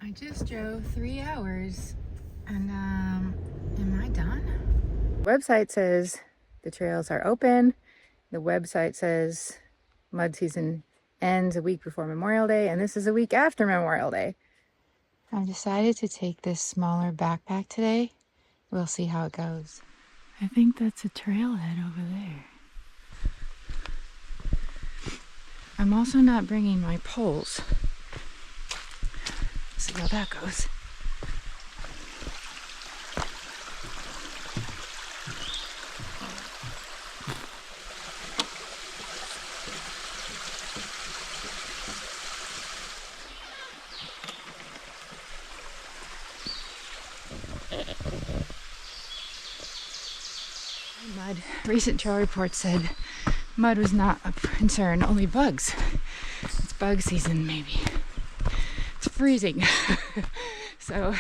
I just drove 3 hours and am I done? The website says the trails are open. The website says mud season ends a week before Memorial Day, and this is a week after Memorial Day. I've decided to take this smaller backpack today. We'll see how it goes. I think that's a trailhead over there. I'm also not bringing my poles. See how that goes. Mud. Recent trail report said mud was not a concern, only bugs. It's bug season, maybe. It's freezing. So,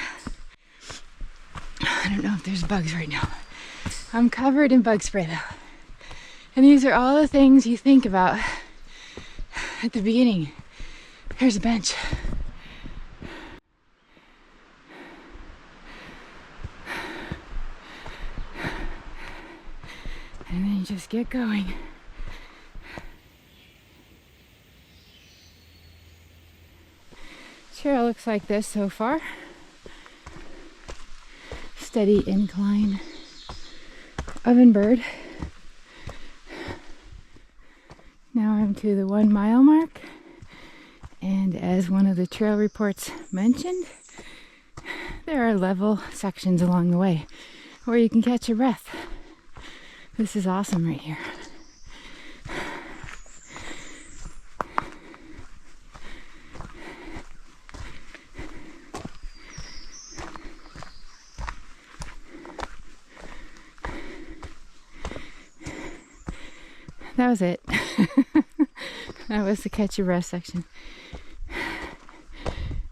I don't know if there's bugs right now. I'm covered in bug spray though. And these are all the things you think about at the beginning. Here's a bench. And then you just get going. Trail looks like this so far. Steady incline. Ovenbird. Now I'm to the 1 mile mark. And as one of the trail reports mentioned, there are level sections along the way where you can catch your breath. This is awesome right here. That was it. That was the catch your breath section.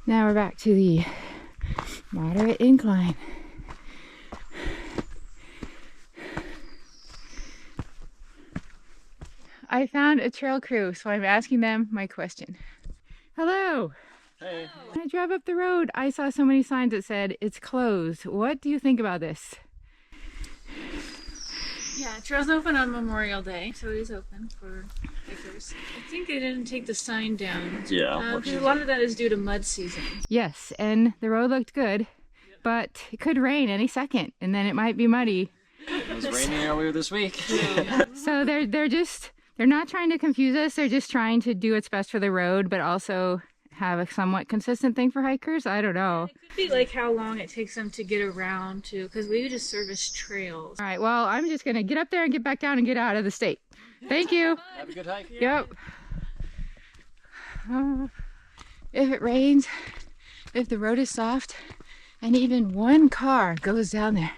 Now we're back to the moderate incline. I found a trail crew, so I'm asking them my question. Hello. Hey. When I drove up the road, I saw so many signs that said it's closed. What do you think about this? Yeah, trail's open on Memorial Day, so it is open for hikers. I think they didn't take the sign down. Yeah. Because a lot of that is due to mud season. Yes, and the road looked good, but it could rain any second, and then it might be muddy. It was raining earlier this week. So they're not trying to confuse us. They're just trying to do what's best for the road, but also have a somewhat consistent thing for hikers. I don't know. It could be like how long it takes them to get around to, because we just service trails. All right, well, I'm just gonna get up there and get back down and get out of the state. Thank you. Have a good hike. Yep. If it rains, if the road is soft, and even one car goes down there,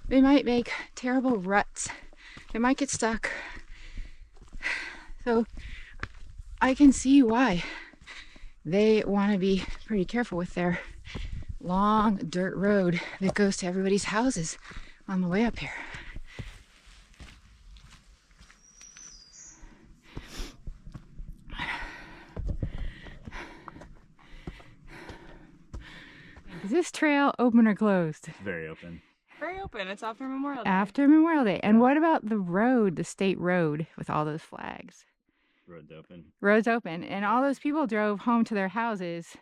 they might make terrible ruts. They might get stuck. So I can see why they want to be pretty careful with their long dirt road that goes to everybody's houses on the way up here. Is this trail open or closed? Very open. Very open. It's after Memorial Day. After Memorial Day. And what about the road, the state road with all those flags? Road's open. Road's open. And all those people drove home to their houses,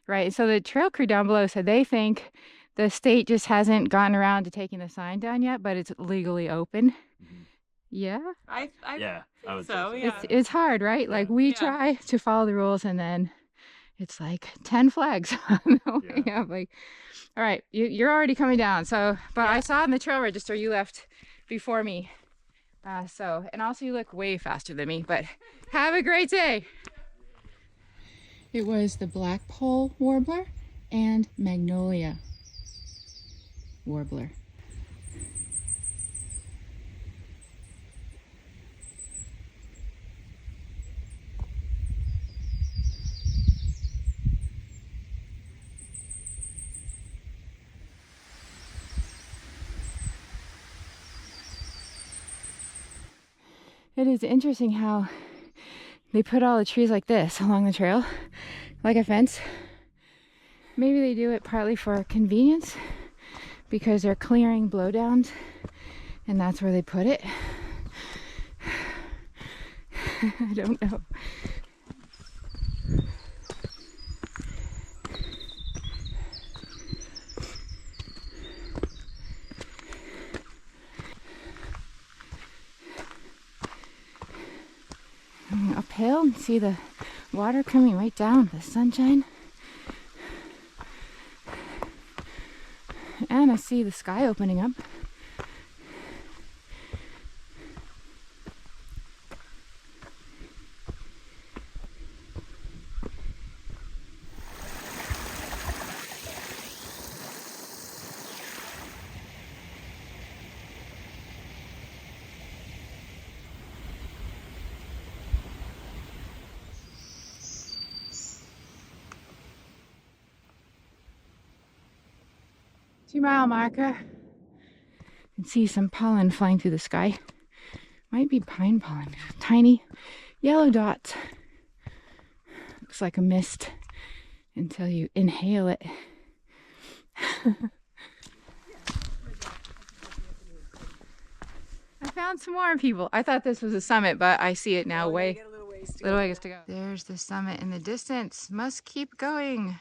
right? So the trail crew down below said they think the state just hasn't gotten around to taking the sign down yet, but it's legally open. Mm-hmm. Yeah? I would so, say yeah. It's hard, right? Like we try to follow the rules and then it's like 10 flags on the way up. Like, all right, you're already coming down. So, but I saw in the trail register you left before me. And also you look way faster than me, but have a great day. It was the blackpoll warbler and magnolia warbler. It is interesting how they put all the trees like this along the trail, like a fence. Maybe they do it partly for convenience because they're clearing blowdowns and that's where they put it. I don't know. Uphill and see the water coming right down, the sunshine. And I see the sky opening up. Two-mile marker. You can see some pollen flying through the sky. Might be pine pollen. Tiny yellow dots. Looks like a mist until you inhale it. I found some more people. I thought this was a summit, but I see it now. Little ways to go. There's the summit in the distance. Must keep going.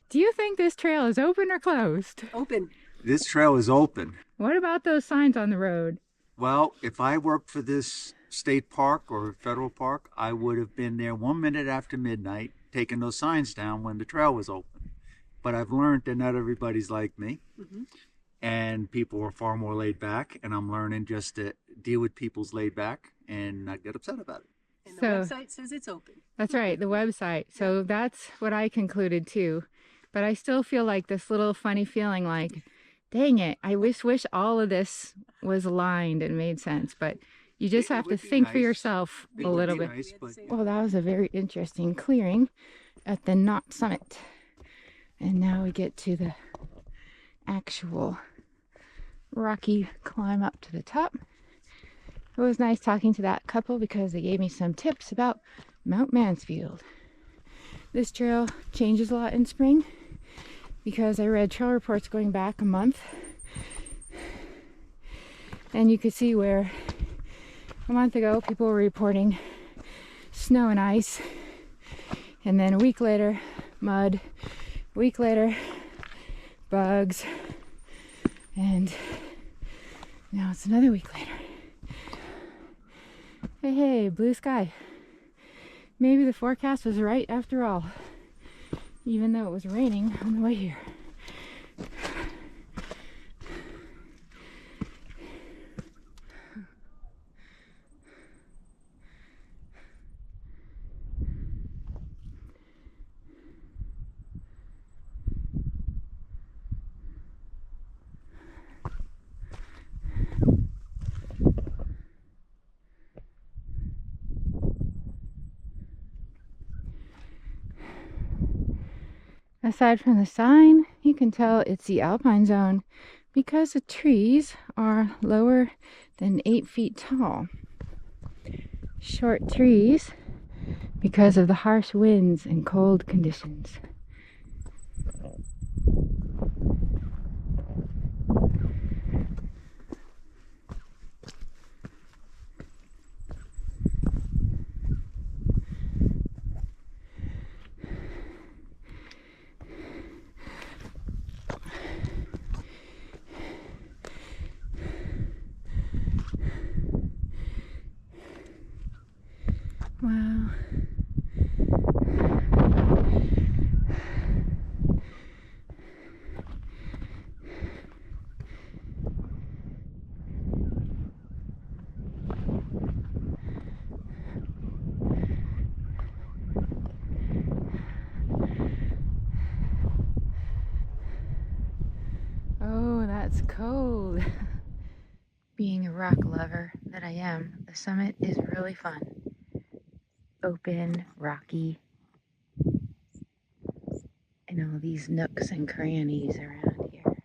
Do you think this trail is open or closed? Open. This trail is open. What about those signs on the road? Well, if I worked for this state park or federal park, I would have been there 1 minute after midnight, taking those signs down when the trail was open. But I've learned that not everybody's like me. And people are far more laid back, and I'm learning just to deal with people's laid back and not get upset about it. And the So- website says it's open. That's right, the website. So that's what I concluded too. But I still feel like this little funny feeling like, dang it, I wish all of this was aligned and made sense. But you just It have to would be think for nice. yourself It a would little be bit. nice, but Well, that was a very interesting clearing at the Knot Summit. And now we get to the actual rocky climb up to the top. It was nice talking to that couple because they gave me some tips about Mount Mansfield. This trail changes a lot in spring because I read trail reports going back a month. And you could see where a month ago people were reporting snow and ice. And then a week later, mud. A week later, bugs. And now it's another week later. Hey, blue sky. Maybe the forecast was right after all, even though it was raining on the way here. Aside from the sign, you can tell it's the alpine zone because the trees are lower than 8 feet tall. Short trees because of the harsh winds and cold conditions. Wow. Oh, that's cold. Being a rock lover that I am, the summit is really fun. Open, rocky, and all these nooks and crannies around here.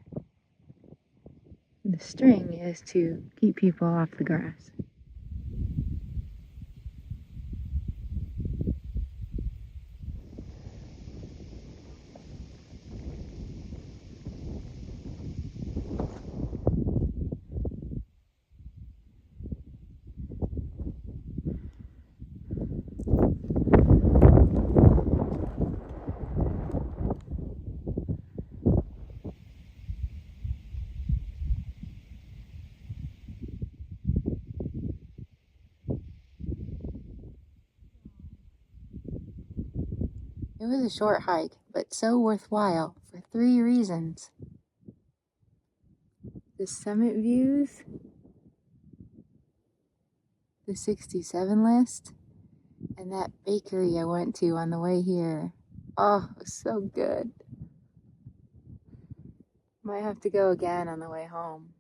And the string is to keep people off the grass. was a short hike, but so worthwhile for 3 reasons. The summit views, the 67 list, and that bakery I went to on the way here. Oh, it was so good. Might have to go again on the way home.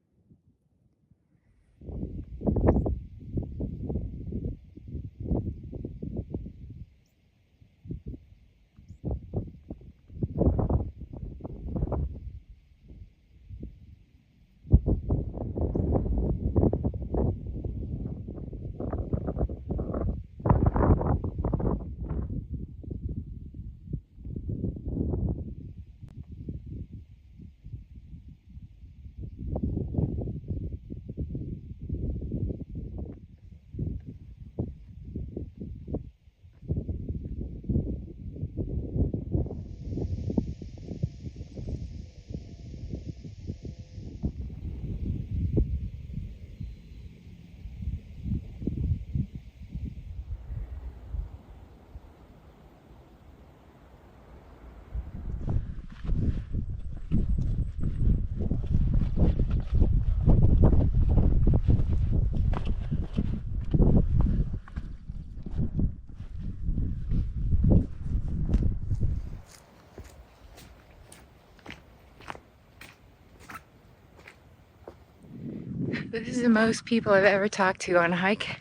This is the most people I've ever talked to on a hike,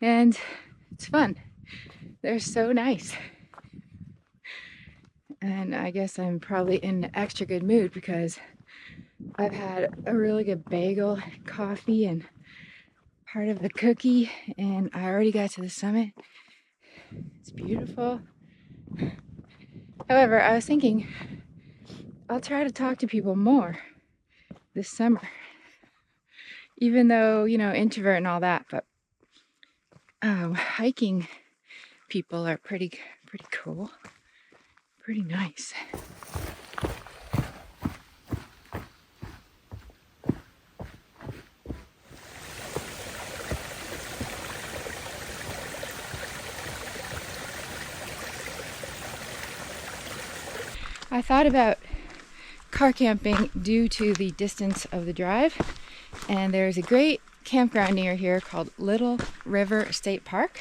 and it's fun. They're so nice. And I guess I'm probably in an extra good mood because I've had a really good bagel, coffee, and part of the cookie, and I already got to the summit. It's beautiful. However, I was thinking I'll try to talk to people more this summer. Even though, you know, introvert and all that, but hiking people are pretty cool, pretty nice. I thought about car camping due to the distance of the drive, and there's a great campground near here called Little River State Park.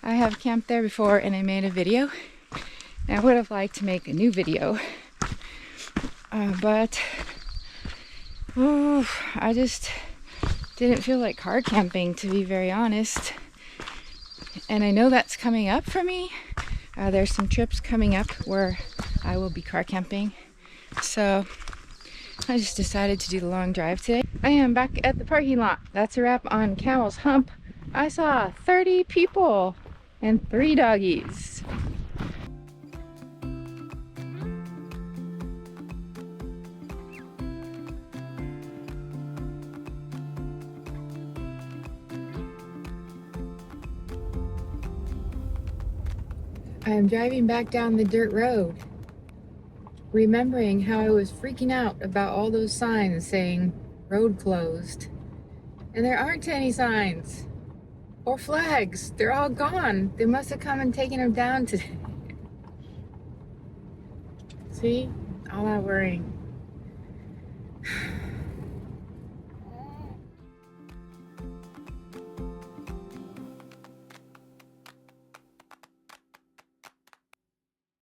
I have camped there before and I made a video, and I would have liked to make a new video, but I just didn't feel like car camping, to be very honest. And I know that's coming up for me. There's some trips coming up where I will be car camping, so I just decided to do the long drive today. I am back at the parking lot. That's a wrap on Camel's Hump. I saw 30 people and 3 doggies. I am driving back down the dirt road, remembering how I was freaking out about all those signs saying road closed. And there aren't any signs or flags. They're all gone. They must have come and taken them down today. See? All that worrying.